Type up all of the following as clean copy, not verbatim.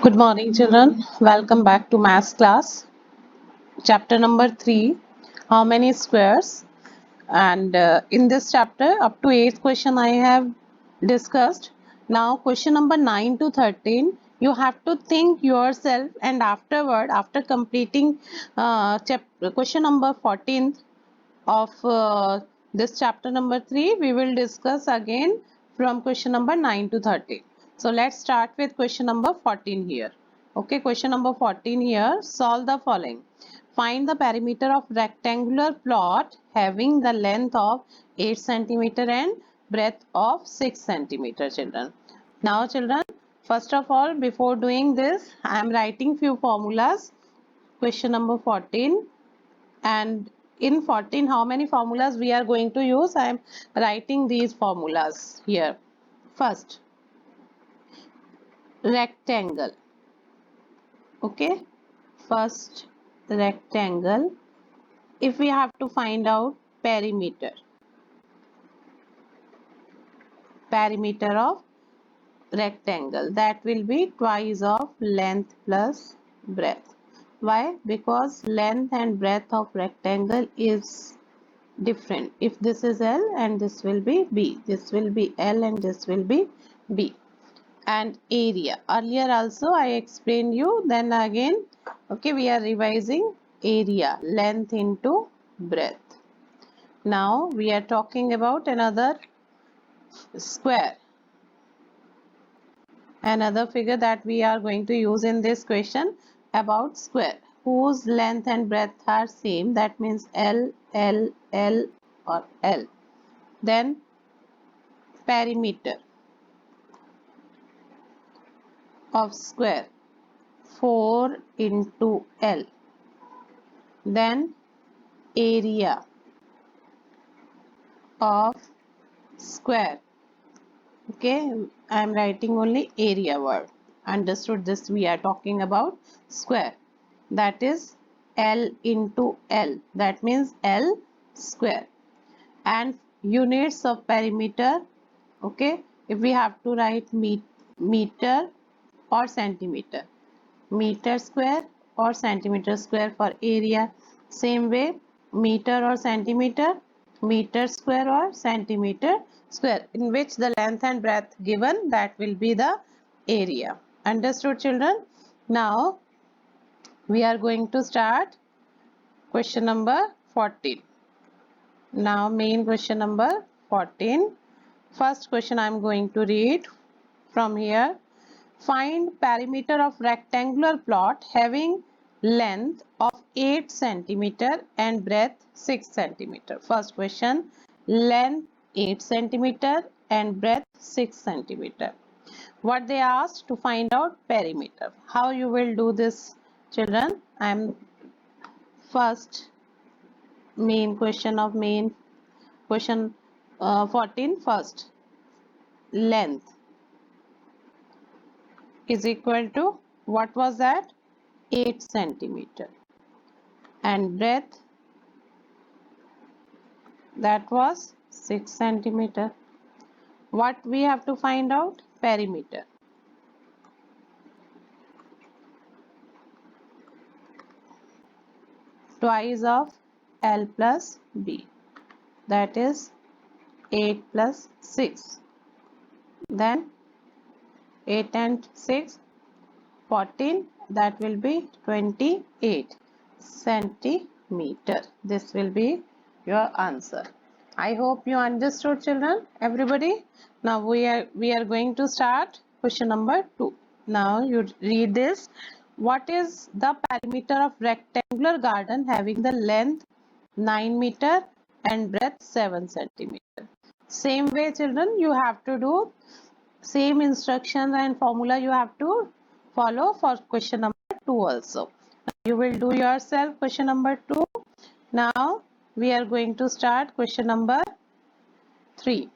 Good morning, children. Welcome back to maths class. Chapter number 3, how many squares? And in this chapter, up to 8th question I have discussed. Now, question number 9 to 13, you have to think yourself, and afterward, after completing question number 14 of this chapter number 3, we will discuss again from question number 9 to 13. So let's start with question number 14 here. Okay, question number 14 here. Solve the following. Find the perimeter of rectangular plot having the length of 8 centimeter and breadth of 6 centimeter, children. Now children, first of all, before doing this, I am writing few formulas. Question number 14, and in 14 how many formulas we are going to use? I am writing these formulas here. First, rectangle. Okay, first rectangle. If we have to find out perimeter of rectangle, that will be twice of length plus breadth. Why? Because length and breadth of rectangle is different. If this is L and this will be B, this will be L and this will be B. And area, earlier also I explained you, then again, okay, we are revising area, length into breadth. Now we are talking about another square, another figure that we are going to use in this question about square whose length and breadth are same, that means L, L, L or L. Then perimeter of square 4 into L. Then area of square. Okay, I am writing only area word. Understood this? We are talking about square. That is L into L. That means L square. And units of perimeter. Okay, if we have to write meter or centimeter, meter square or centimeter square for area. Same way, meter or centimeter, meter square or centimeter square, in which the length and breadth given, that will be the area. Understood, children? Now we are going to start question number 14. Now main question number 14. First question I am going to read from here. Find perimeter of rectangular plot having length of 8 centimeter and breadth 6 centimeter. First question, length 8 centimeter and breadth 6 centimeter. What they asked to find out perimeter. How you will do this, children? I am first main question 14. First, length is equal to, what was that? 8 centimeter, and breadth, that was 6 centimeter. What we have to find out? Perimeter. Twice of L plus B, that is 8 plus 6. Then 8 and 6, 14, that will be 28 centimeter. This will be your answer. I hope you understood, children, everybody. Now we are going to start question number 2. Now you read this. What is the perimeter of rectangular garden having the length 9 meter and breadth 7 centimeter? Same way, children, you have to do same instructions and formula you have to follow for question number 2 also. You will do yourself question number 2. Now we are going to start question number 3.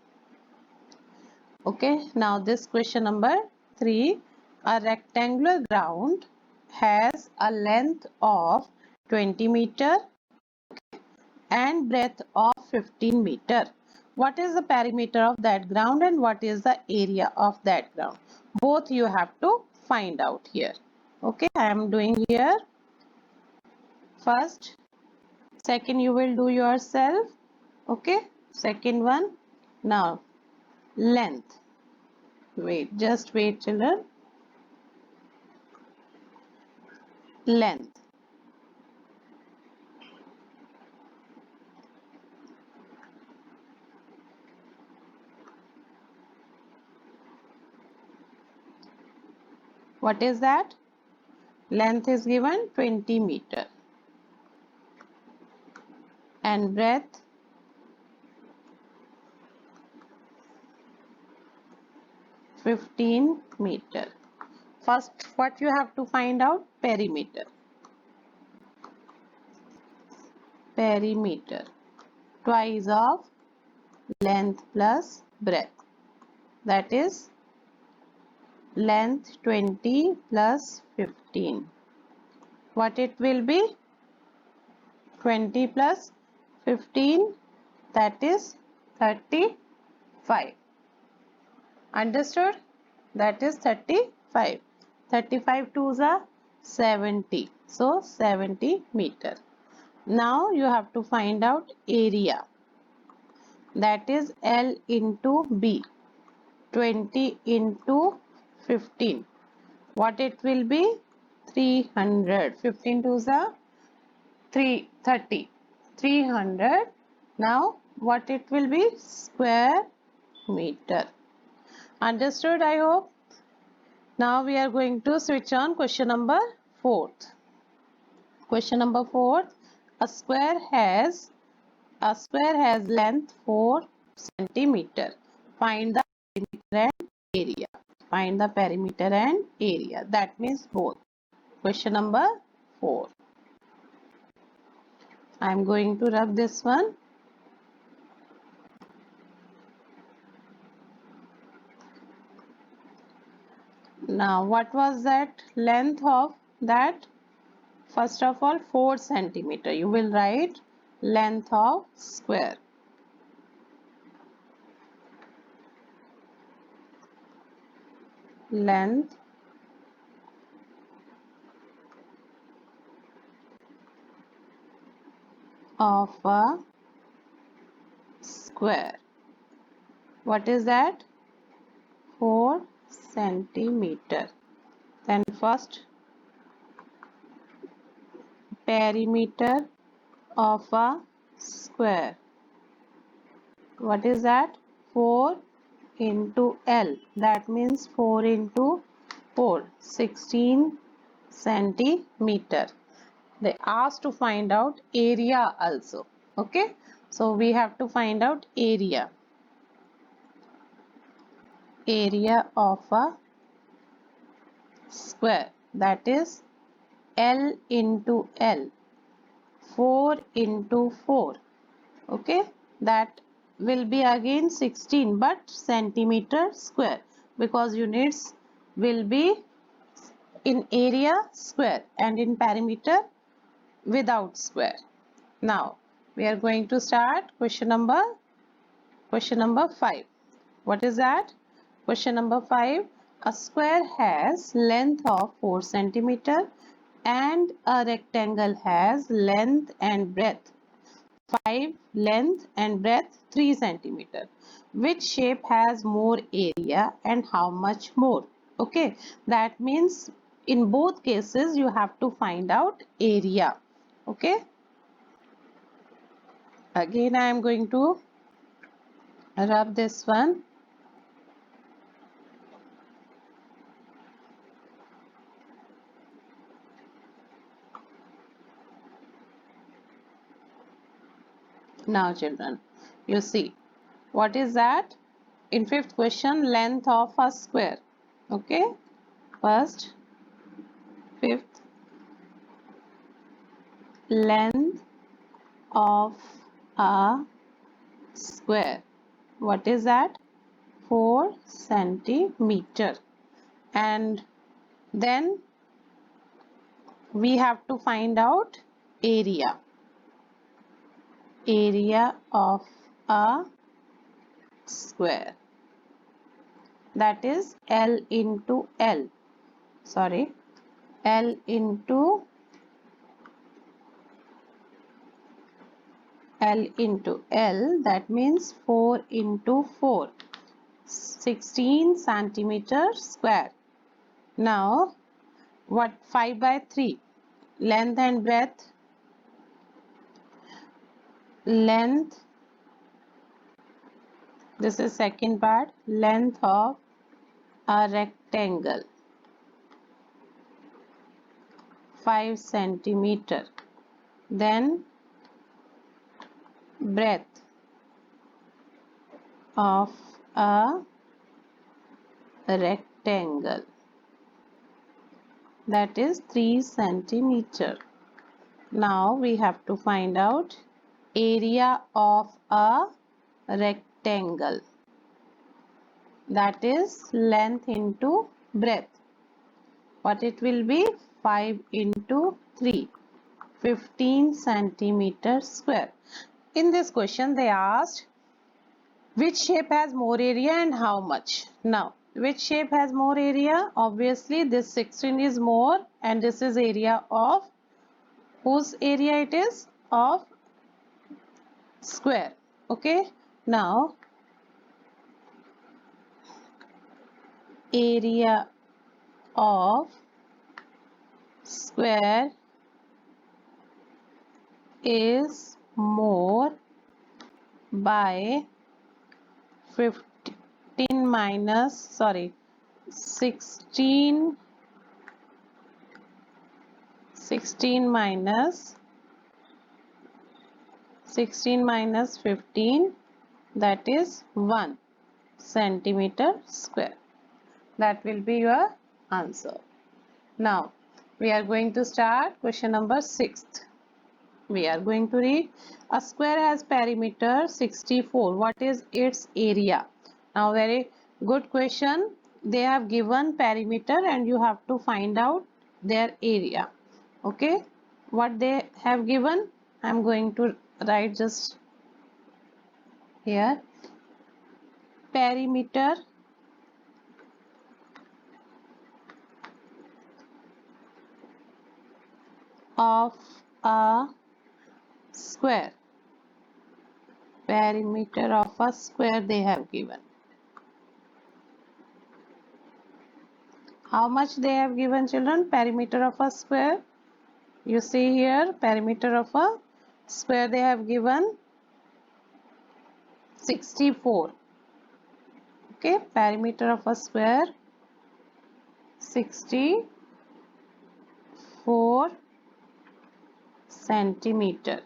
Okay, now this question number 3. A rectangular ground has a length of 20 meter and breadth of 15 meter. What is the perimeter of that ground and what is the area of that ground? Both you have to find out here. Okay, I am doing here first, second you will do yourself. Okay, second one. Now length, wait, just wait children. Length, what is that? Length is given 20 meter and breadth 15 meter. First, what you have to find out? Perimeter. Perimeter, twice of length plus breadth, that is length 20 plus 15. What it will be? 20 plus 15, that is 35. Understood? That is 35. 35 twos are 70. So 70 meter. Now you have to find out area. That is L into B. 20 into 15. What it will be? 300. 15 twos are 30. 300. Now what it will be? Square meter. Understood, I hope. Now we are going to switch on question number 4. Question number 4. A square has length 4 centimeter. Find the perimeter and area. Find the perimeter and area. That means both. Question number 4. I am going to rub this one. Now what was that length of that? First of all 4 centimeter. You will write length of square. Length of a square. What is that? 4 centimeter. Then first perimeter of a square. What is that? 4 into L. That means 4 into 4. 16 centimeter. They asked to find out area also. Okay. So we have to find out area. Area of a square. That is L into L. 4 into 4. Okay. That will be again 16 but centimeter square, because units will be in area square and in perimeter without square. Now we are going to start question number 5. What is that? Question number 5. A square has length of 4 centimeter and a rectangle has length and breadth 5, length and breadth 3 centimeter. Which shape has more area and how much more? Okay, that means in both cases you have to find out area. Okay, again I am going to rub this one. Now children, you see what is that? In fifth question, length of a square. Okay, first fifth, length of a square. What is that? 4 centimeter. And then we have to find out area. Area of a square. That is L into L. sorry, L into L, that means 4 into 4, 16 centimeter square. Now what, 5 by 3, length and breadth, length, this is second part, length of a rectangle 5 centimeter, then breadth of a rectangle, that is 3 centimeter. Now we have to find out area of a rectangle, that is length into breadth. What it will be? 5 into 3, 15 centimeter square. In this question they asked which shape has more area and how much. Now which shape has more area? Obviously this 16 is more, and this is area of, whose area it is? Of square. Okay, now area of square is more by 15 minus, sorry, 16 minus 15, that is 1 centimeter square. That will be your answer. Now we are going to start question number 6. We are going to read, a square has perimeter 64. What is its area? Now very good question. They have given perimeter and you have to find out their area. Okay, what they have given, I am going to write just here. Perimeter of a square. Perimeter of a square they have given. How much they have given, children? Perimeter of a square. You see here, perimeter of a square they have given 64. Okay, perimeter of a square 64 centimeter.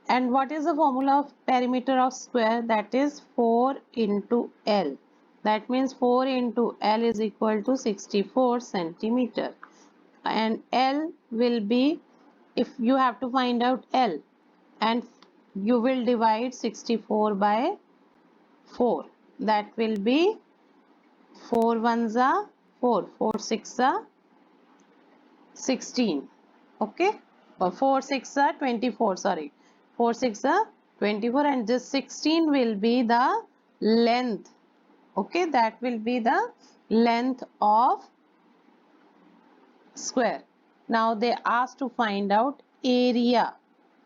And what is the formula of perimeter of square? That is 4 into L. That means 4 into L is equal to 64 centimeter. And L will be, if you have to find out L, and you will divide 64 by 4. That will be 4 ones are 4, 4 6 are 16. Okay, or 4 6 are 24, sorry, 4 6 are 24, and this 16 will be the length. Okay, that will be the length of square. Now they asked to find out area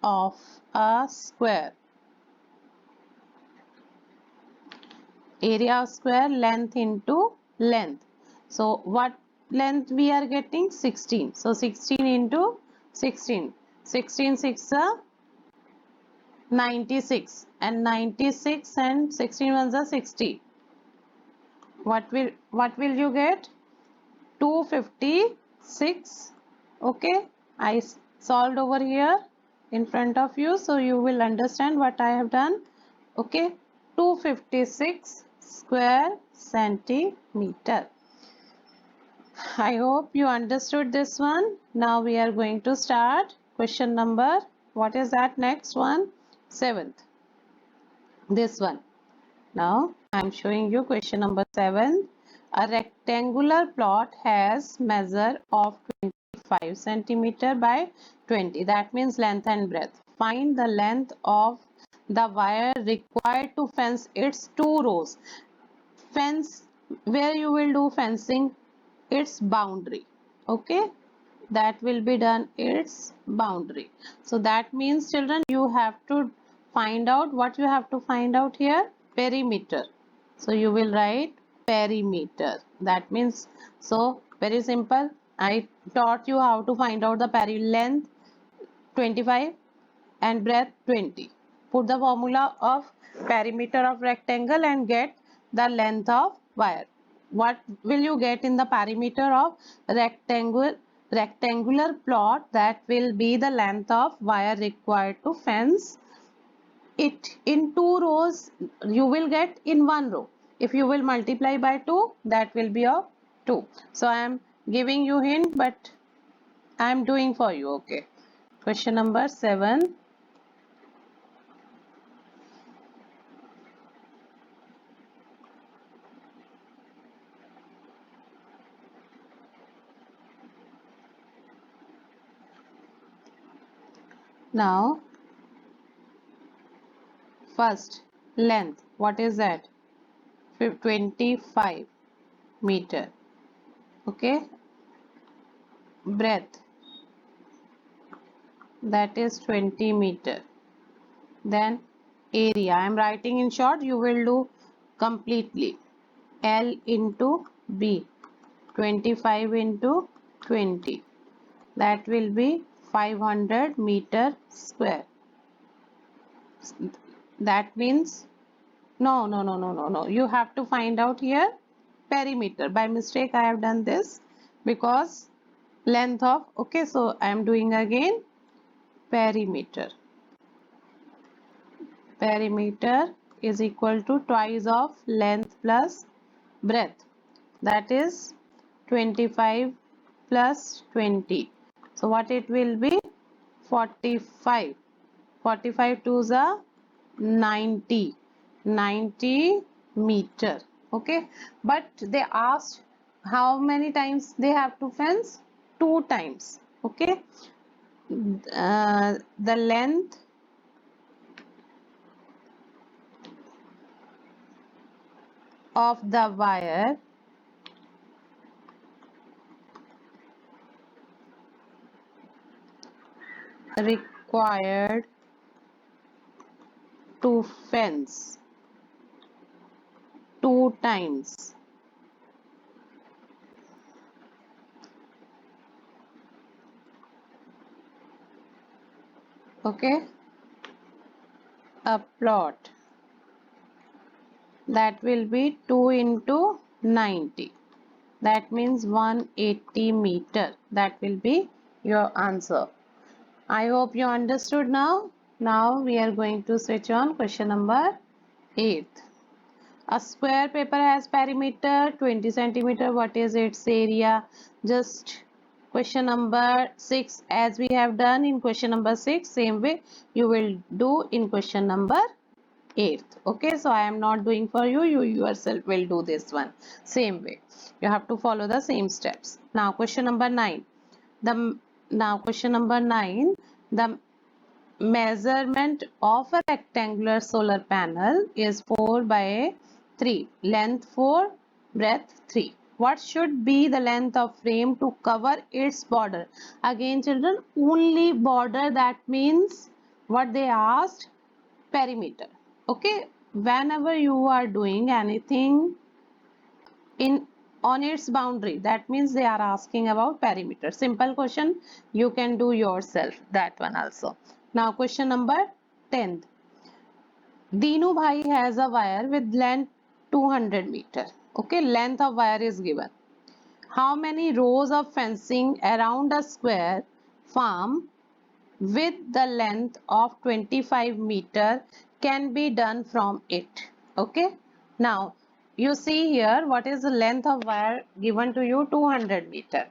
of a square. Area of square, length into length. So what length we are getting? 16. So 16 into 16. 16 6 are 96, and 96 and 16 ones are 60. What will you get? 256. Okay, I solved over here in front of you, so you will understand what I have done. Okay, 256 square centimeter. I hope you understood this one. Now we are going to start question number, what is that next one? 7th. This one. Now I am showing you question number 7. A rectangular plot has measure of 25 centimeter by 20. That means length and breadth. Find the length of the wire required to fence its 2 rows. Fence, where you will do fencing? its boundary. Okay, that will be done its boundary. So that means children, you have to find out what you have to find out here, perimeter. So you will write perimeter. That means, so very simple, I taught you how to find out the length 25 and breadth 20. Put the formula of perimeter of rectangle and get the length of wire. What will you get in the perimeter of rectangular plot? That will be the length of wire required to fence it. In 2 rows you will get in 1 row. If you will multiply by 2, that will be a 2. So I am giving you hint, but I am doing for you. Okay, question number 7. Now first, length, what is that? 25 meter. Okay, breadth, that is 20 meter. Then area, I am writing in short, you will do completely. L into B, 25 into 20, that will be 500 meter square. That means, no, you have to find out here perimeter. By mistake I have done this, because length of, okay, so I am doing again perimeter. Perimeter is equal to twice of length plus breadth, that is 25 plus 20. So what it will be? 45. 45 to the 90 meter. Okay, but they asked how many times they have to fence? 2 times. Okay, the length of the wire required to fence 2 times. Okay, a plot, that will be 2 into 90, that means 180 meter. That will be your answer. I hope you understood now. Now we are going to switch on question number 8. A square paper has perimeter 20 centimeter. What is its area? Just question number 6, as we have done in question number 6, same way you will do in question number 8. Okay, so I am not doing for you, you yourself will do this one same way. You have to follow the same steps. Now question number 9. The question number 9, the measurement of a rectangular solar panel is 4 by 3, length 4, breadth 3. What should be the length of frame to cover its border? Again children, only border, that means what they asked, perimeter. Okay, whenever you are doing anything in on its boundary, that means they are asking about perimeter. Simple question, you can do yourself that one also. Now question number 10. Dinu Bhai has a wire with length 200 meter. Okay, length of wire is given. How many rows of fencing around a square farm with the length of 25 meter can be done from it? Okay, now you see here, what is the length of wire given to you? 200 meter.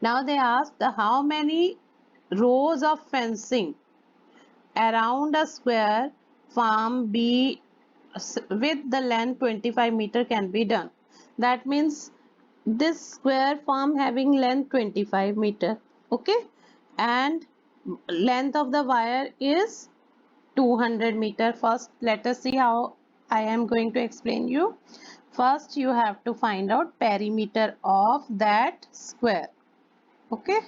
Now they ask the how many rows of fencing around a square farm be with the length 25 meter can be done. That means this square farm having length 25 meter. Okay, and length of the wire is 200 meter. First let us see how I am going to explain you. First you have to find out perimeter of that square. Okay,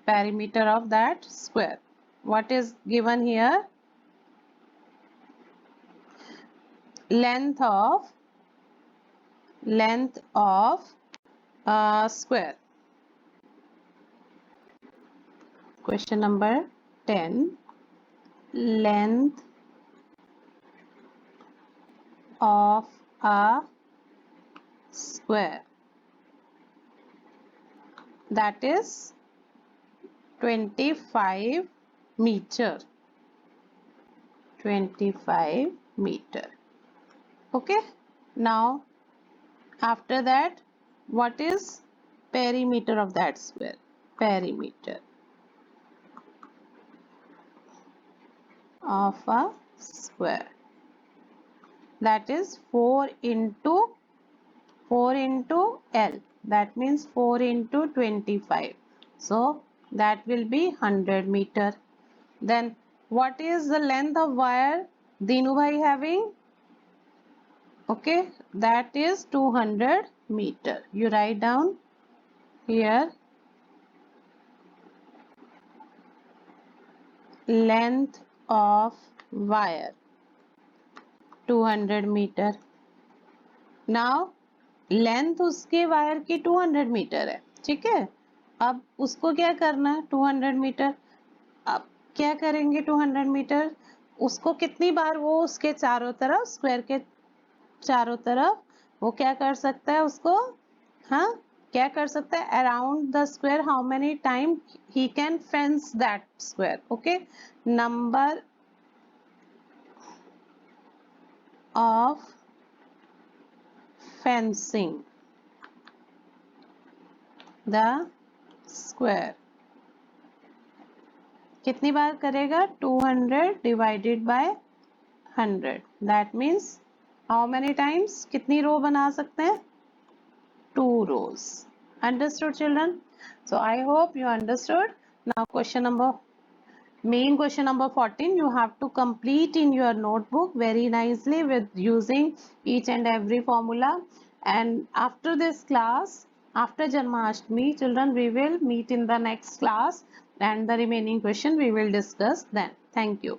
perimeter of that square. What is given here? Length of square. Question number 10. Length of a square, that is 25 meter. 25 meter. Okay, now after that, what is perimeter of that square? Perimeter of a square, that is 4 into L, that means 4 into 25, so that will be 100 meter. Then what is the length of wire Dinu bhai having? Okay, that is 200 meter. You write down here length of wire 200 meter. Now length उसके wire की 200 metre है, ठीक है। अब उसको क्या करना है 200 मीटर। अब क्या करेंगे 200 मीटर, उसको कितनी बार वो उसके चारों तरफ स्क्वायर के चारों तरफ वो क्या कर सकता है उसको, हाँ क्या कर सकता है, around the square how many time he can fence that square. Okay, number of fencing the square, कितनी बार करेगा 200 divided by 100, that means how many times, कितनी रो बना सकते हैं 2 rows. Understood children? So I hope you understood. Now question number main question number 14 you have to complete in your notebook very nicely with using each and every formula. And after this class, after Janmashtami, children, we will meet in the next class and the remaining question we will discuss then. Thank you.